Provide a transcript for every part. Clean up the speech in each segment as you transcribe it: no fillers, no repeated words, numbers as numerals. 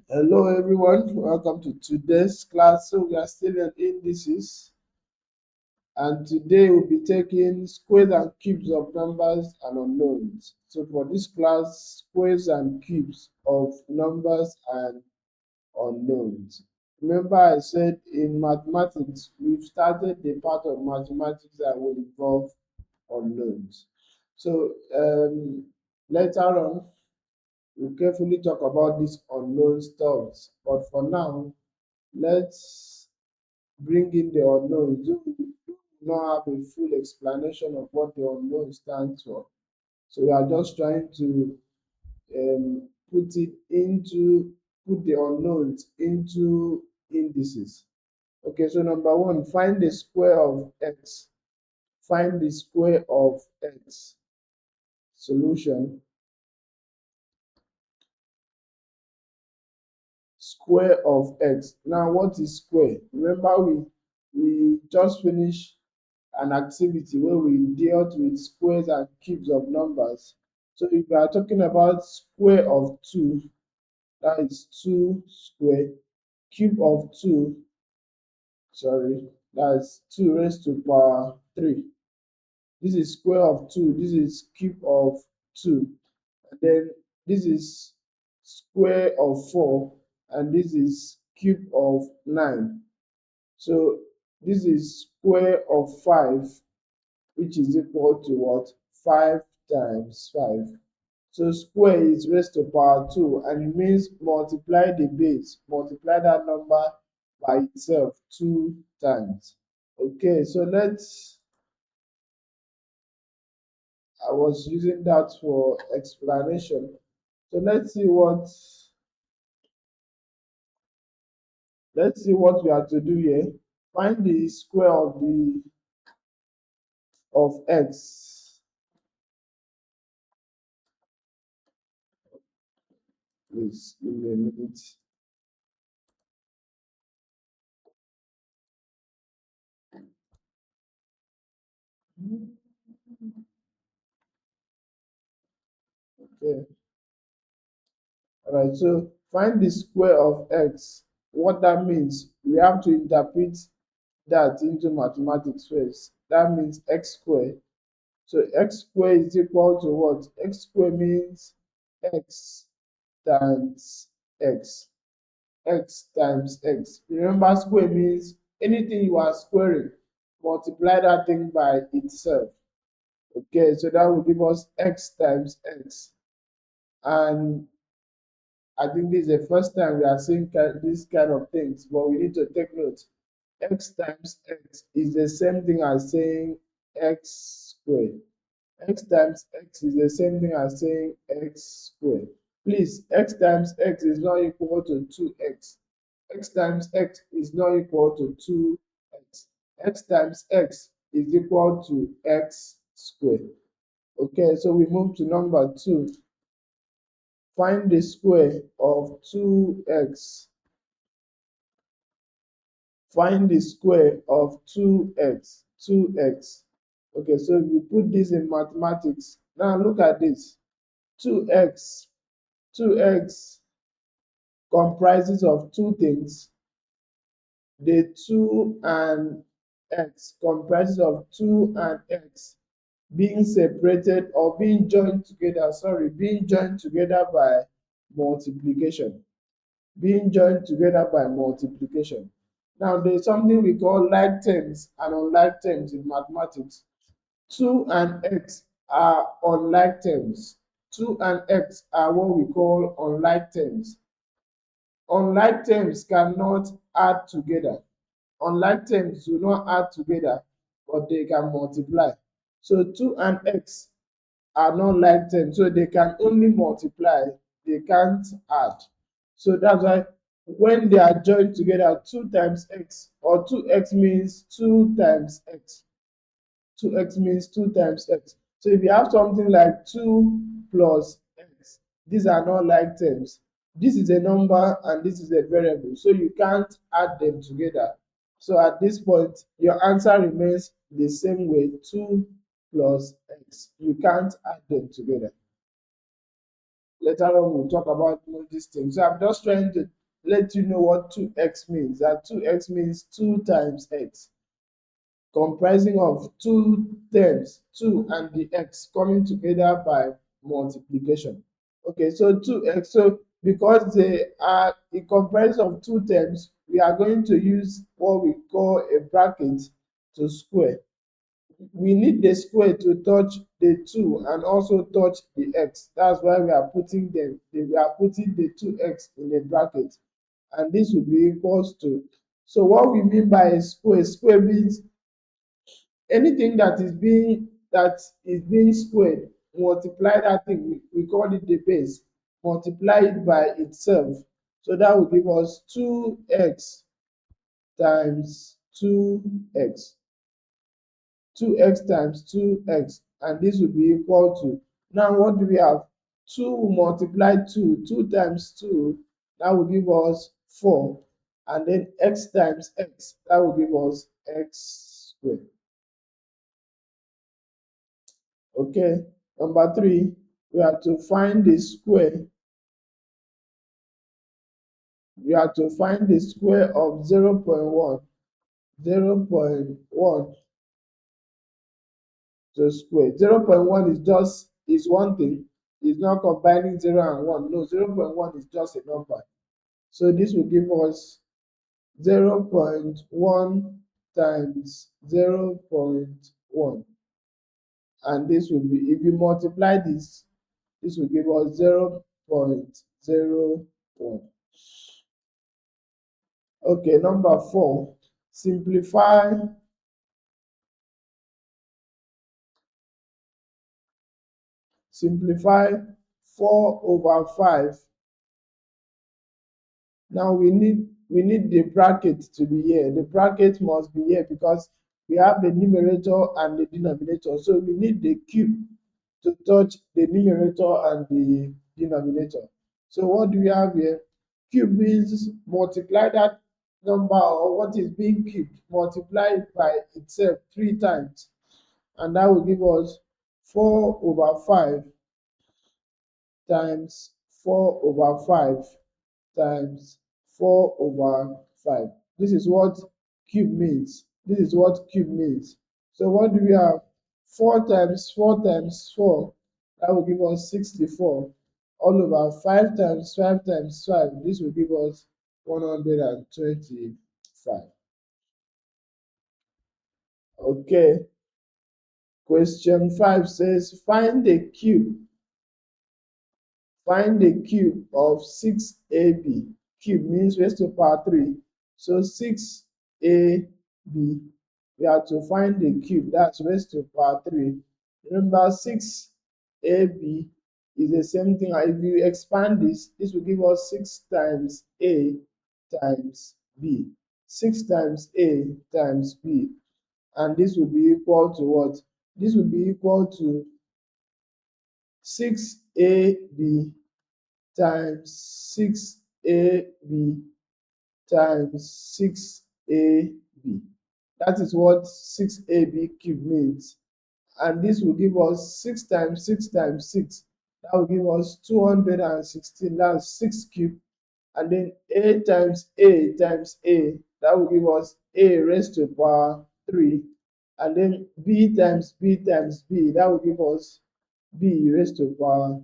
Hello everyone, welcome to today's class. So we are still in indices, and today we'll be taking squares and cubes of numbers and unknowns. So for this class, squares and cubes of numbers and unknowns. Remember I said in mathematics, we've started the part of mathematics that will involve unknowns. So later on, we'll carefully talk about these unknown stuffs. But for now, let's bring in the unknown. You not have a full explanation of what the unknown stands for. So we are just trying to put it into put the unknowns into indices. Okay, so number one, find the square of x. Find the square of x. Solution: square of x. Now, what is square? Remember, we just finished an activity where we dealt with squares and cubes of numbers. So if we are talking about square of 2, that is 2 square, cube of 2, sorry, that's 2 raised to power 3. This is square of 2, this is cube of 2. And then this is square of 4, and this is cube of 9. So this is square of 5, which is equal to what? 5 times 5. So square is raised to power 2, and it means multiply the base, multiply that number by itself 2 times. Okay, so I was using that for explanation. So let's see what we have to do here. Find the square of x. Please give me a minute. Okay. All right. So find the square of x. What that means, we have to interpret that into mathematics first. That means x squared. So x squared is equal to what? X squared means x times x. X times x. Remember, square means anything you are squaring, multiply that thing by itself. Okay, so that will give us x times x. And I think this is the first time we are seeing this kind of things, but we need to take note. X times x is the same thing as saying x squared. X times x is the same thing as saying x squared. Please, x times x is not equal to 2x. X times x is not equal to 2x. X times x is equal to x squared. Okay, so we move to number 2. Find the square of 2x. Find the square of 2x. 2x. Okay, so if you put this in mathematics, now look at this. 2x. 2x comprises of two things. The 2 and x comprises of 2 and x being separated or being joined together, being joined together by multiplication. Being joined together by multiplication. Now, there's something we call like terms and unlike terms in mathematics. 2 and x are unlike terms. 2 and x are what we call unlike terms. Unlike terms cannot add together. Unlike terms do not add together, but they can multiply. So 2 and x are not like terms, so they can only multiply, they can't add. So that's why when they are joined together, 2 times x or 2x means 2 times x. 2x means 2 times x. So if you have something like 2 plus x, these are not like terms. This is a number and this is a variable, so you can't add them together. So at this point, your answer remains the same way, 2 plus x. You can't add them together. Later on, we'll talk about all these things. So I'm just trying to let you know what 2x means. That 2x means 2 times x, comprising of two terms, 2 and the x coming together by multiplication. Okay, so 2x. So because they are it comprises of two terms, we are going to use what we call a bracket to square. We need the square to touch the 2 and also touch the x. That's why we are putting we are putting the 2x in the bracket, and this will be equals to. So what we mean by a square means anything that is being squared, multiply that thing, we call it the base, multiply it by itself. So that will give us 2x times 2x, 2x times 2x, and this will be equal to, now what do we have? 2 multiply 2, 2 times 2, that will give us 4, and then x times x, that will give us x squared. Okay, number 3, we have to find the square. We have to find the square of 0.1. 0.1 to square. 0.1 is one thing. It's not combining 0 and 1. No, 0.1 is just a number. So this will give us 0.1 times 0.1. And this will be, if you multiply this will give us 0.01. Okay, number 4. Simplify simplify 4/5. Now we need the bracket to be here. The bracket must be here because we have the numerator and the denominator. So we need the cube to touch the numerator and the denominator. So what do we have here? Cube means multiply that number or what is being cubed, multiply it by itself 3 times, and that will give us 4/5 times 4/5 times 4/5. This is what cube means. This is what cube means. So what do we have? 4 times 4 times 4. That will give us 64. All over 5 times 5 times 5. This will give us 125. Okay. Question 5 says find the cube of 6ab. Cube means raised to power 3. So 6ab, we have to find the cube, that's raised to power 3. Remember, 6ab is the same thing. If you expand this will give us 6 times a times b. 6 times a times b. And this will be equal to what? This will be equal to 6ab times 6ab times 6ab. That is what 6ab cube means. And this will give us 6 times 6 times 6. That will give us 216. That's 6 cube. And then a times a times a. That will give us a raised to power 3. And then b times b times b. That will give us b raised to power.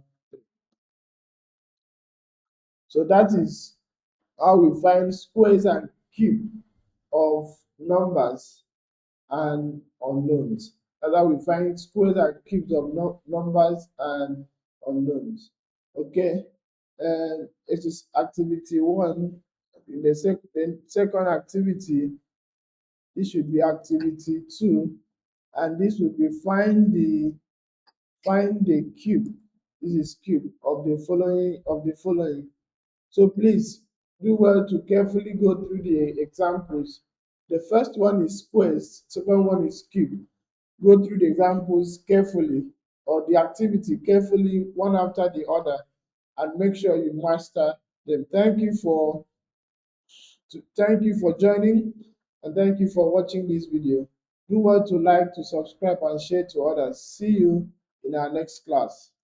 So that is how we find squares and cube of numbers and unknowns. That's how we find squares and cubes of numbers and unknowns. Okay, and it is activity 1. In the second activity, this should be activity 2, and this will be find the cube. This is cube of the following. So please do well to carefully go through the examples. The first one is squares, second one is cube. Go through the examples carefully or the activity carefully, one after the other, and make sure you master them. Thank you for joining, and thank you for watching this video. Do well to like, to subscribe, and share to others. See you in our next class.